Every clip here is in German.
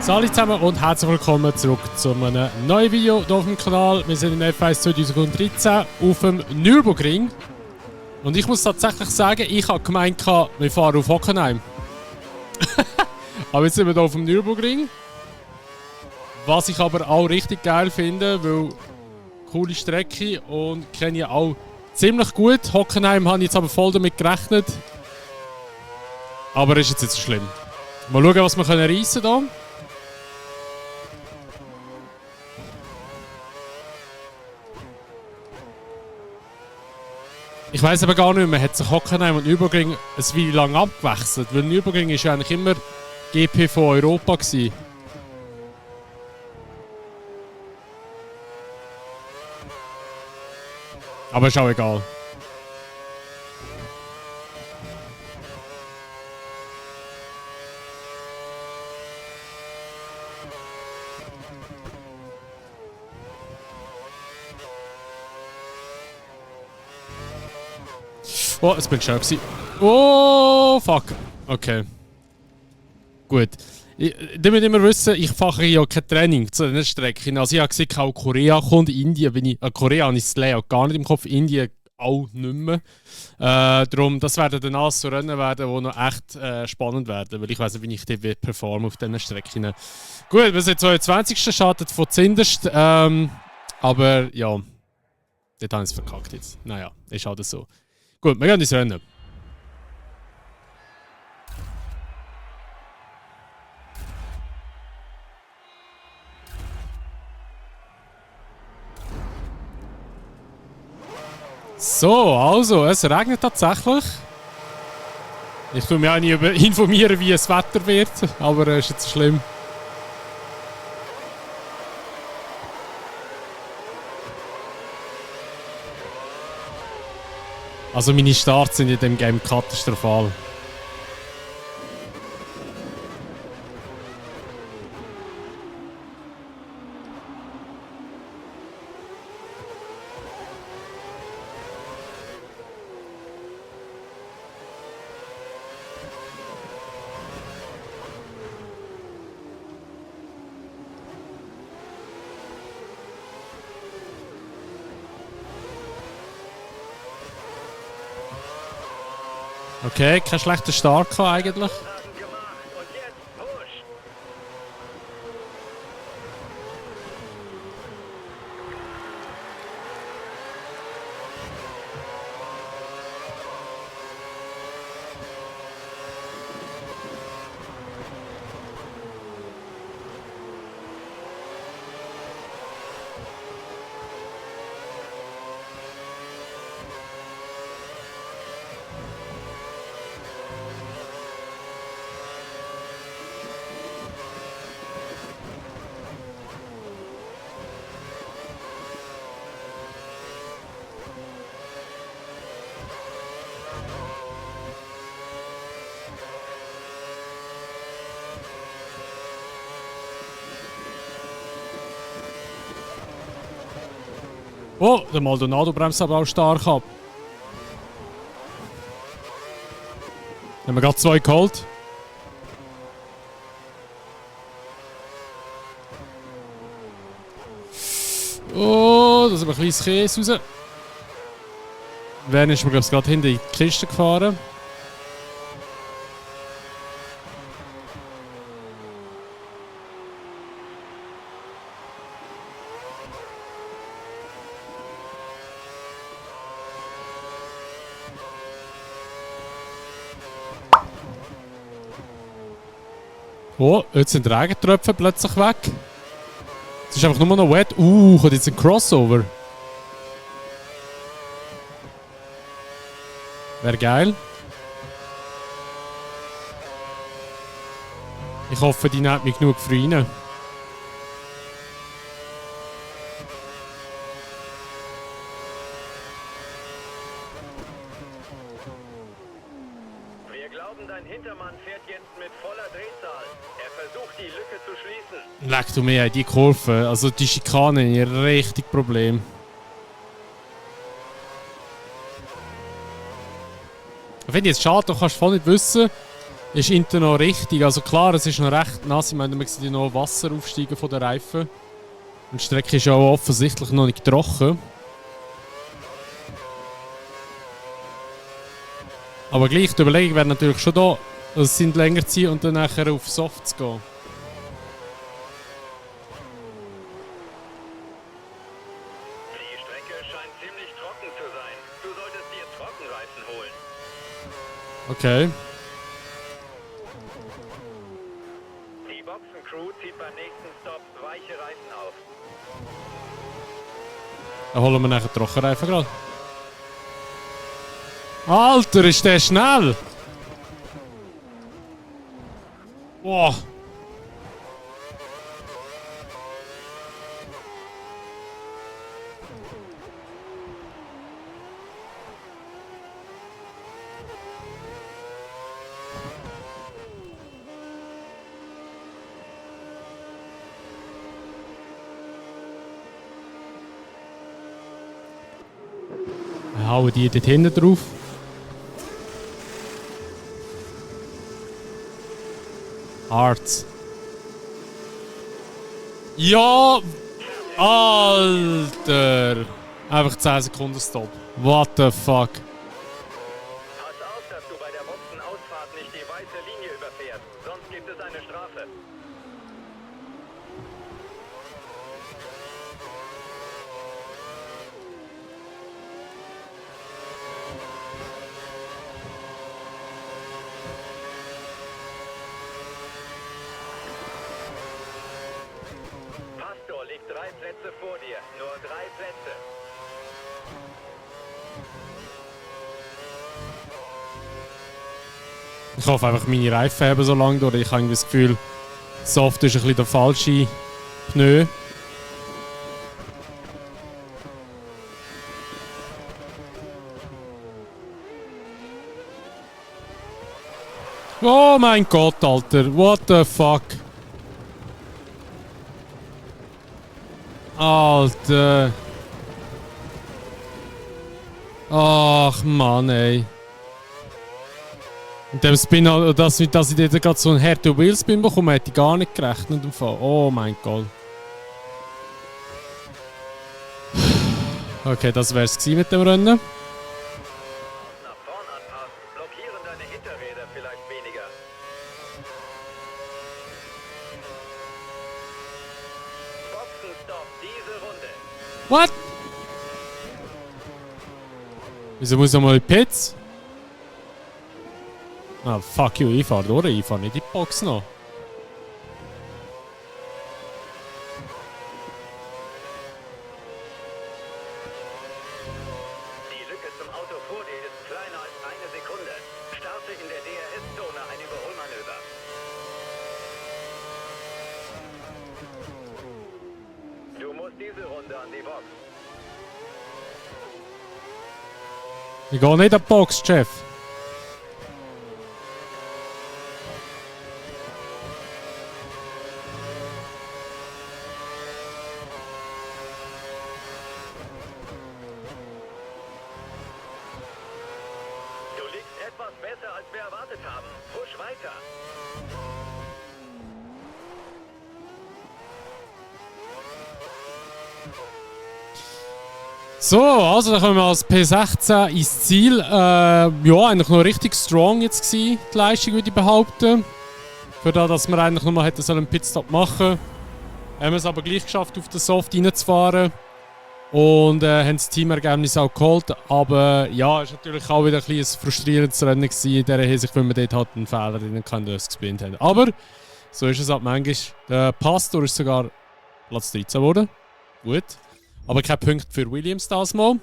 Salut zusammen und herzlich willkommen zurück zu einem neuen Video hier auf dem Kanal. Wir sind in F1 2013 auf dem Nürburgring. Und ich muss tatsächlich sagen, ich habe gemeint, wir fahren auf Hockenheim. Aber jetzt sind wir hier auf dem Nürburgring. Was ich aber auch richtig geil finde, weil coole Strecke und kenne ich auch ziemlich gut. Hockenheim habe ich jetzt aber voll damit gerechnet. Aber ist jetzt nicht so schlimm. Mal schauen, was wir reissen können hier. Ich weiss aber gar nicht mehr, hat sich Hockenheim und Nürburgring ein Weile lang abgewechselt? Weil Nürburgring war ja eigentlich immer GP von Europa gewesen. Aber ist auch egal. Oh, es bin schnell gewesen. Oh, fuck. Okay. Gut. Ihr müsst immer wissen, ich fahre ja kein Training zu diesen Strecken. Also ich habe gesagt, auch Korea kommt, Indien bin ich... Korea habe ich das Layout gar nicht im Kopf, Indien auch nicht mehr. Darum, das werden dann alles so Rennen werden, die noch echt spannend werden. Weil ich weiss nicht, wie ich die performen auf diesen Strecken. Gut, wir sind 22. startet von Zinderst. Aber ja, dort habe ich es verkackt jetzt. Naja, ist halt so. Gut, wir gehen ins Rennen. So, also, es regnet tatsächlich. Ich tue mich auch nicht informieren, wie es Wetter wird, aber es ist jetzt schlimm. Also meine Starts sind in dem Game katastrophal. Okay, kein schlechter Start eigentlich. Oh, der Maldonado bremst aber auch stark ab. Haben wir gerade 2 geholt. Oh, da ist aber ein kleines Käse raus. Werner ist mir gerade hinter die Kiste gefahren. Oh, jetzt sind die Regentröpfe plötzlich weg. Es ist einfach nur noch wet. Kommt jetzt ein Crossover. Wäre geil. Ich hoffe, die nimmt mich genug früh rein. Wir glauben, dein Hintermann fährt jetzt mit voller Drehzahl. Er versucht, die Lücke zu schließen. Leck du mir, die Kurve, also die Schikane, ein richtig Problem. Ich finde jetzt schade, du kannst voll nicht wissen, ist hinten noch richtig. Also klar, es ist noch recht nass. Ich meine, man sieht ja noch Wasser aufsteigen von den Reifen. Und die Strecke ist ja auch offensichtlich noch nicht trocken. Aber gleich, die Überlegung wäre natürlich schon da, es sind länger zu ziehen und dann nachher auf Soft zu gehen. Die Strecke scheint ziemlich trocken zu sein. Du solltest dir Trockenreifen holen. Okay. Die Boxencrew zieht beim nächsten Stop weiche Reifen auf. Dann holen wir nachher Trockenreifen gerade. Alter, ist der schnell! Boah! Wir hauen die dort hinten drauf. Hearts. Ja! Alter! Einfach 10 Sekunden Stop. What the fuck? Pass auf, dass du bei der Boxenausfahrt nicht die weiße Linie überfährst. Sonst gibt es eine Strafe. Pastor liegt 3 Plätze vor dir. Nur 3 Plätze. Ich hoffe einfach, meine Reifen haben so lange durch. Ich habe irgendwie das Gefühl, Soft ist ein bisschen der falsche Pneu. Oh mein Gott, Alter. What the fuck? Alter. Ach Mann, ey. Mit dem Spin, dass ich dort gerade so einen härten Wheelspin bekomme, hätte ich gar nicht gerechnet. Im Fall. Oh mein Gott. Okay, das wäre es mit dem Rennen. Nach vorn anpasst, blockieren deine Hinterräder vielleicht weniger. Boxenstopp, diese Runde. What? Wieso muss er mal in die Pits? Ah, fuck you, ich fahre durch, ich fahre nicht in die Box noch. Die Lücke zum Auto vor dir ist kleiner als 1 Sekunde. Starte in der DRS-Zone ein Überholmanöver. Du musst diese Runde an die Box. Ich gehe nicht an die Box, Chef. Du liegst etwas besser, als wir erwartet haben. Push weiter. So, also dann kommen wir als P16 ins Ziel. Ja, eigentlich noch richtig strong jetzt gewesen, die Leistung, würde ich behaupten. Für das, dass wir eigentlich nochmal hätten sollen einen Pitstop machen. Haben wir es aber gleich geschafft, auf den Soft reinzufahren. Und haben das Teamergebnis auch geholt. Aber ja, es war natürlich auch wieder ein frustrierendes Rennen gewesen, in dieser Hinsicht, weil wir dort halt einen Fehler drin gespinnt haben. Aber so ist es halt manchmal. Der Pastor ist sogar Platz 13 geworden. Gut. Aber kein Punkt für Williams das mal.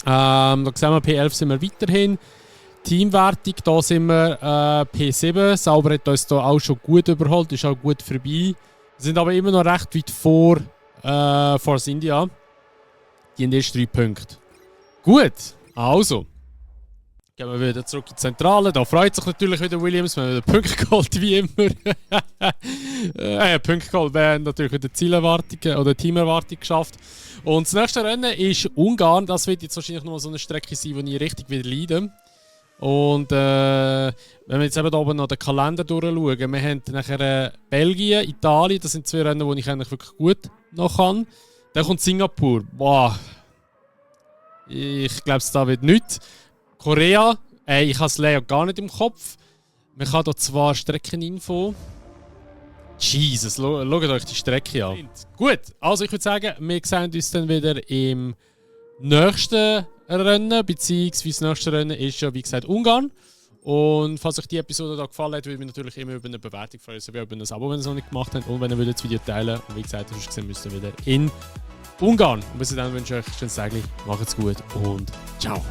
Da sehen wir, P11 sind wir weiterhin. Teamwertung, da sind wir P7. Sauber hat uns da auch schon gut überholt, ist auch gut vorbei. Wir sind aber immer noch recht weit vor Force India. Die haben erst 3 Punkte. Gut, also. Gehen wir wieder zurück in die Zentrale. Da freut sich natürlich wieder Williams. Wir haben wieder Punkte geholt, wie immer. Punkte geholt. Wir haben natürlich wieder Zielerwartung oder Teamerwartung geschafft. Und das nächste Rennen ist Ungarn. Das wird jetzt wahrscheinlich noch so eine Strecke sein, die ich richtig wieder leide. Und wenn wir jetzt eben da oben noch den Kalender durchschauen, wir haben nachher Belgien, Italien, das sind 2 Rennen, die ich eigentlich wirklich gut noch kann. Dann kommt Singapur. Boah. Ich glaube, da wird nichts. Korea, ich habe das Layout gar nicht im Kopf. Man kann hier zwar Streckeninfo. Jesus, schaut euch die Strecke an. Gut, also ich würde sagen, wir sehen uns dann wieder im nächsten Rennen, beziehungsweise das nächste Rennen ist ja wie gesagt Ungarn. Und falls euch die Episode da gefallen hat, würde ich mich natürlich immer über eine Bewertung freuen, sowie über ein Abo, wenn ihr es noch nicht gemacht habt. Und wenn ihr das Video teilen und wie gesagt, sonst gesehen müsst ihr wieder in Ungarn. Und bis dann wünsche ich euch ein schönes Tag, macht's gut und ciao.